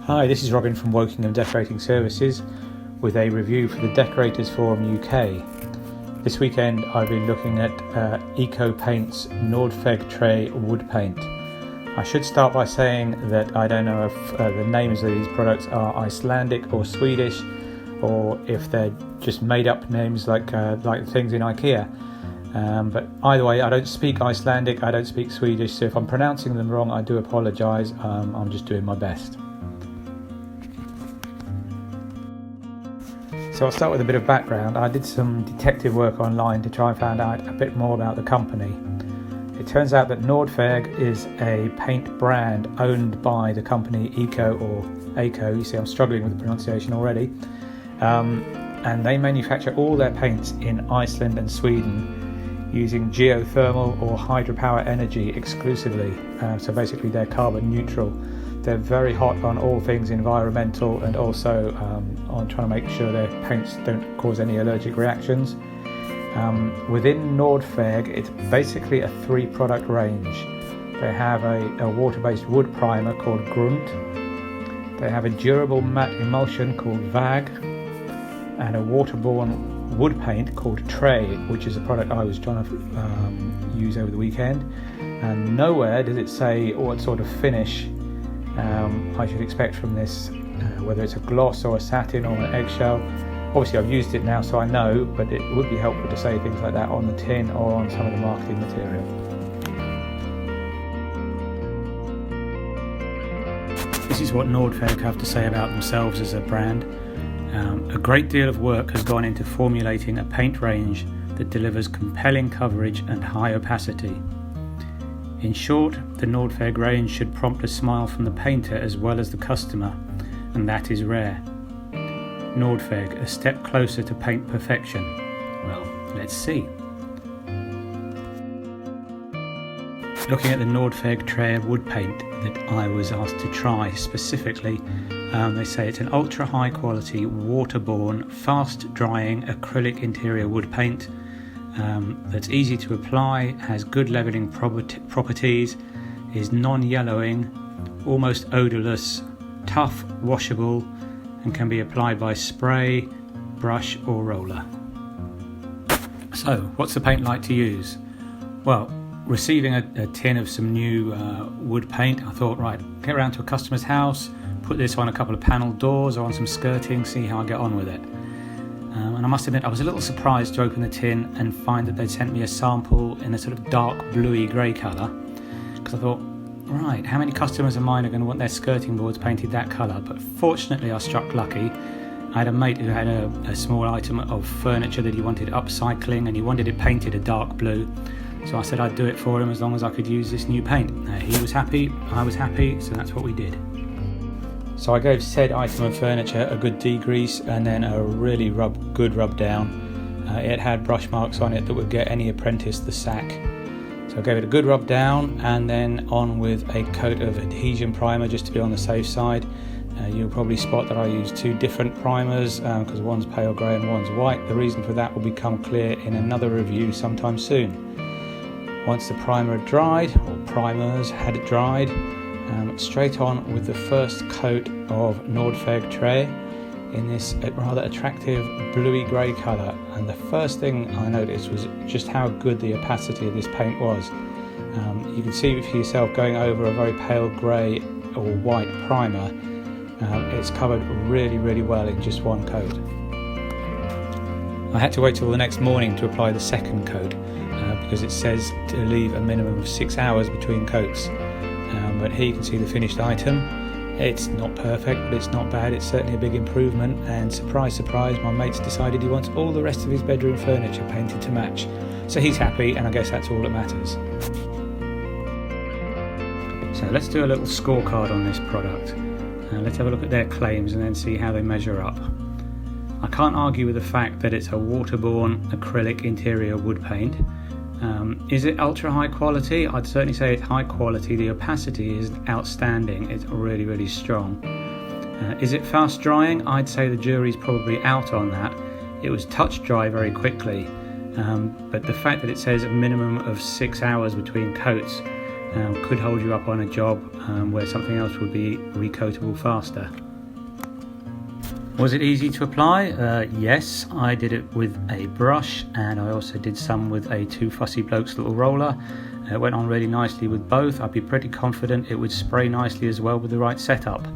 Hi, this is Robin from Wokingham Decorating Services with a review for the Decorators Forum UK. This weekend I've been looking at Eicó Paints NORDFRG TRÄ wood paint. I should start by saying that I don't know if the names of these products are Icelandic or Swedish, or if they're just made up names like things in IKEA. But either way, I don't speak Icelandic, I don't speak Swedish, so if I'm pronouncing them wrong I do apologise. I'm just doing my best. So I'll start with a bit of background. I did some detective work online to try and find out a bit more about the company. It turns out that NORDFÄRG is a paint brand owned by the company Eicó or Eicó. You see, I'm struggling with the pronunciation already. And they manufacture all their paints in Iceland and Sweden using geothermal or hydropower energy exclusively. So basically they're carbon neutral. They're very hot on all things environmental and also on trying to make sure their paints don't cause any allergic reactions. Within NORDFÄRG, it's basically a 3-product range. They have a water-based wood primer called Grund. They have a durable matte emulsion called VAG, and a waterborne wood paint called Trä, which is a product I was trying to use over the weekend. And nowhere does it say what sort of finish I should expect from this, whether it's a gloss or a satin or an eggshell. Obviously I've used it now so I know, but it would be helpful to say things like that on the tin or on some of the marketing material. This is what NORDFÄRG have to say about themselves as a brand. A great deal of work has gone into formulating a paint range that delivers compelling coverage and high opacity. In short, the NORDFÄRG range should prompt a smile from the painter as well as the customer, and that is rare. NORDFÄRG, a step closer to paint perfection. Well, let's see. Looking at the NORDFÄRG TRÄ wood paint that I was asked to try specifically, they say it's an ultra high quality, waterborne, fast drying acrylic interior wood paint that's easy to apply, has good levelling properties, is non-yellowing, almost odourless, tough, washable, and can be applied by spray, brush or roller. So, what's the paint like to use? Well, receiving a tin of some new wood paint, I thought, right, get around to a customer's house, put this on a couple of panelled doors or on some skirting, see how I get on with it. And I must admit, I was a little surprised to open the tin and find that they'd sent me a sample in a sort of dark bluey grey colour, because I thought, right, how many customers of mine are going to want their skirting boards painted that colour? But fortunately I struck lucky. I had a mate who had a small item of furniture that he wanted upcycling and he wanted it painted a dark blue. So I said I'd do it for him as long as I could use this new paint. He was happy, I was happy, so that's what we did. So I gave said item of furniture a good degrease and then a really good rub down. It had brush marks on it that would get any apprentice the sack. So I gave it a good rub down and then on with a coat of adhesion primer just to be on the safe side. You'll probably spot that I use 2 different primers because one's pale grey and one's white. The reason for that will become clear in another review sometime soon. Once the primer had dried, or primers had dried, straight on with the first coat of NORDFÄRG TRÄ in this rather attractive bluey grey colour. And the first thing I noticed was just how good the opacity of this paint was. You can see for yourself going over a very pale grey or white primer. It's covered really well in just one coat. I had to wait till the next morning to apply the second coat because it says to leave a minimum of 6 hours between coats. But here you can see the finished item. It's not perfect, but it's not bad. It's certainly a big improvement, and surprise, surprise, my mate's decided he wants all the rest of his bedroom furniture painted to match. So he's happy, and I guess that's all that matters. So let's do a little scorecard on this product. Let's have a look at their claims and then see how they measure up. I can't argue with the fact that it's a waterborne acrylic interior wood paint. Is it ultra high quality? I'd certainly say it's high quality. The opacity is outstanding. It's really strong. Is it fast drying? I'd say the jury's probably out on that. It was touch dry very quickly, but the fact that it says a minimum of 6 hours between coats could hold you up on a job where something else would be recoatable faster. Was it easy to apply? Yes, I did it with a brush, and I also did some with a Two Fussy Blokes little roller. It went on really nicely with both. I'd be pretty confident it would spray nicely as well with the right setup.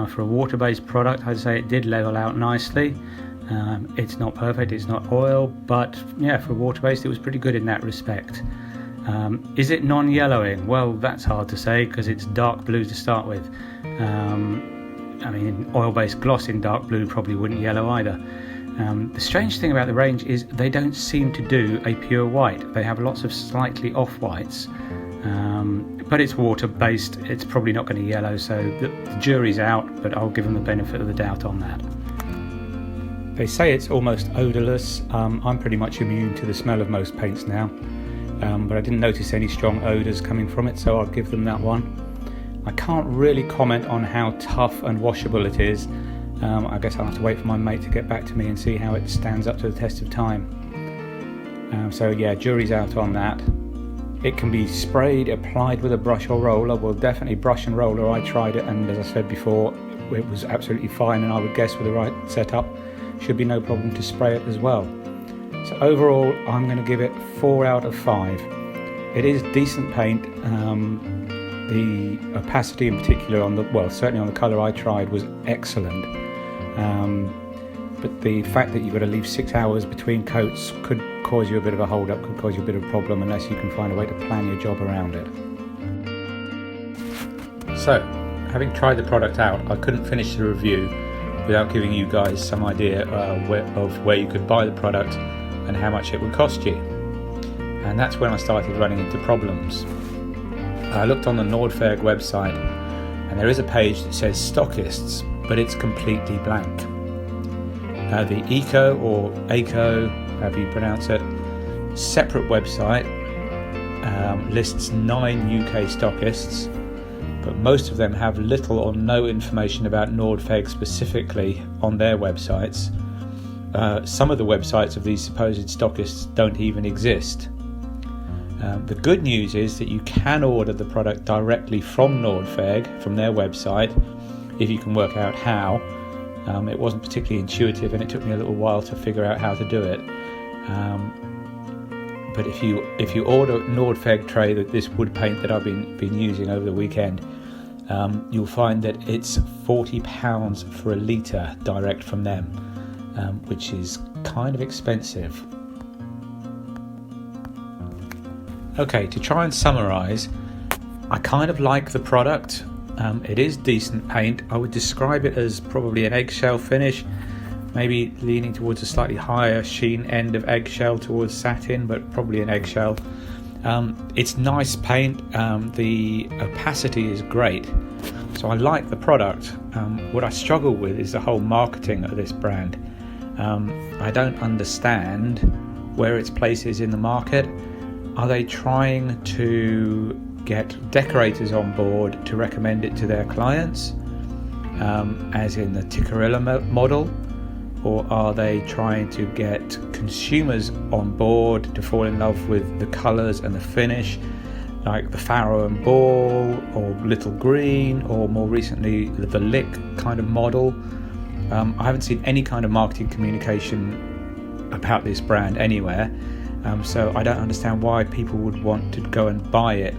For a water-based product, I'd say it did level out nicely. It's not perfect, it's not oil, but yeah, for water-based it was pretty good in that respect. Is it non-yellowing? Well, that's hard to say because it's dark blue to start with. I mean, oil-based gloss in dark blue probably wouldn't yellow either. The strange thing about the range is they don't seem to do a pure white. They have lots of slightly off-whites, but it's water-based, it's probably not going to yellow, so the jury's out, but I'll give them the benefit of the doubt on that. They say it's almost odourless. I'm pretty much immune to the smell of most paints now, but I didn't notice any strong odours coming from it, so I'll give them that one. I can't really comment on how tough and washable it is. I guess I'll have to wait for my mate to get back to me and see how it stands up to the test of time. So yeah, jury's out on that. It can be sprayed, applied with a brush or roller. Well, definitely brush and roller. I tried it, and as I said before, it was absolutely fine, and I would guess with the right setup should be no problem to spray it as well. So overall, I'm going to give it 4 out of 5. It is decent paint. The opacity in particular certainly on the colour I tried was excellent. But the fact that you've got to leave 6 hours between coats could cause you a bit of a hold-up, could cause you a bit of a problem unless you can find a way to plan your job around it. So, having tried the product out, I couldn't finish the review without giving you guys some idea of where you could buy the product and how much it would cost you. And that's when I started running into problems. I looked on the NORDFÄRG website, and there is a page that says stockists, but it's completely blank. The Eicó, or Eico, however you pronounce it, separate website lists 9 UK stockists, but most of them have little or no information about NORDFÄRG specifically on their websites. Some of the websites of these supposed stockists don't even exist. The good news is that you can order the product directly from NORDFÄRG, from their website, if you can work out how. It wasn't particularly intuitive, and it took me a little while to figure out how to do it. But if you order NORDFÄRG TRÄ, this wood paint that I've been using over the weekend, you'll find that it's £40 for a litre direct from them, which is kind of expensive. Okay, to try and summarise, I kind of like the product. It is decent paint. I would describe it as probably an eggshell finish, maybe leaning towards a slightly higher sheen end of eggshell towards satin, but probably an eggshell. It's nice paint. The opacity is great, so I like the product. What I struggle with is the whole marketing of this brand. I don't understand where its place is in the market. Are they trying to get decorators on board to recommend it to their clients, as in the Tickerilla model, or are they trying to get consumers on board to fall in love with the colours and the finish, like the Farrow and Ball or Little Green, or more recently the Lick kind of model? I haven't seen any kind of marketing communication about this brand anywhere, so I don't understand why people would want to go and buy it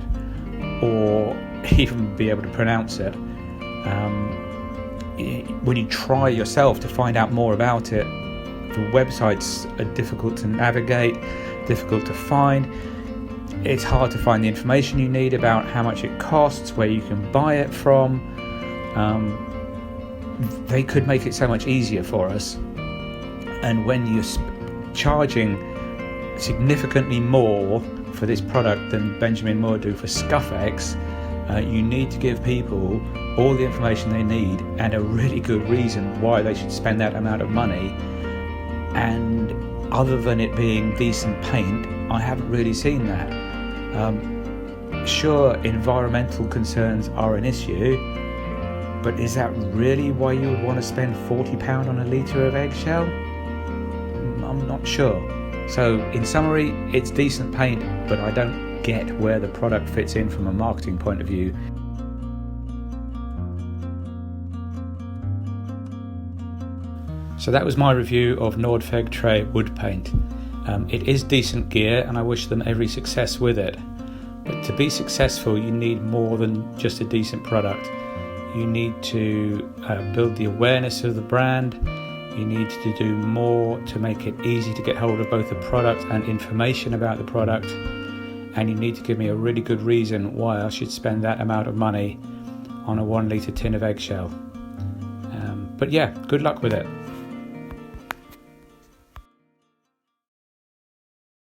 or even be able to pronounce it. When you try yourself to find out more about it, the websites are difficult to navigate, difficult to find. It's hard to find the information you need about how much it costs, where you can buy it from. They could make it so much easier for us. And when you're charging significantly more for this product than Benjamin Moore do for Scuffex, you need to give people all the information they need and a really good reason why they should spend that amount of money. And other than it being decent paint, I haven't really seen that. Sure, environmental concerns are an issue, but is that really why you would want to spend £40 on a litre of eggshell? I'm not sure. So in summary, it's decent paint, but I don't get where the product fits in from a marketing point of view. So that was my review of NORDFÄRG TRÄ wood paint. It is decent gear and I wish them every success with it. But to be successful you need more than just a decent product. You need to build the awareness of the brand. You need to do more to make it easy to get hold of both the product and information about the product. And you need to give me a really good reason why I should spend that amount of money on a 1 litre tin of eggshell. But yeah, good luck with it.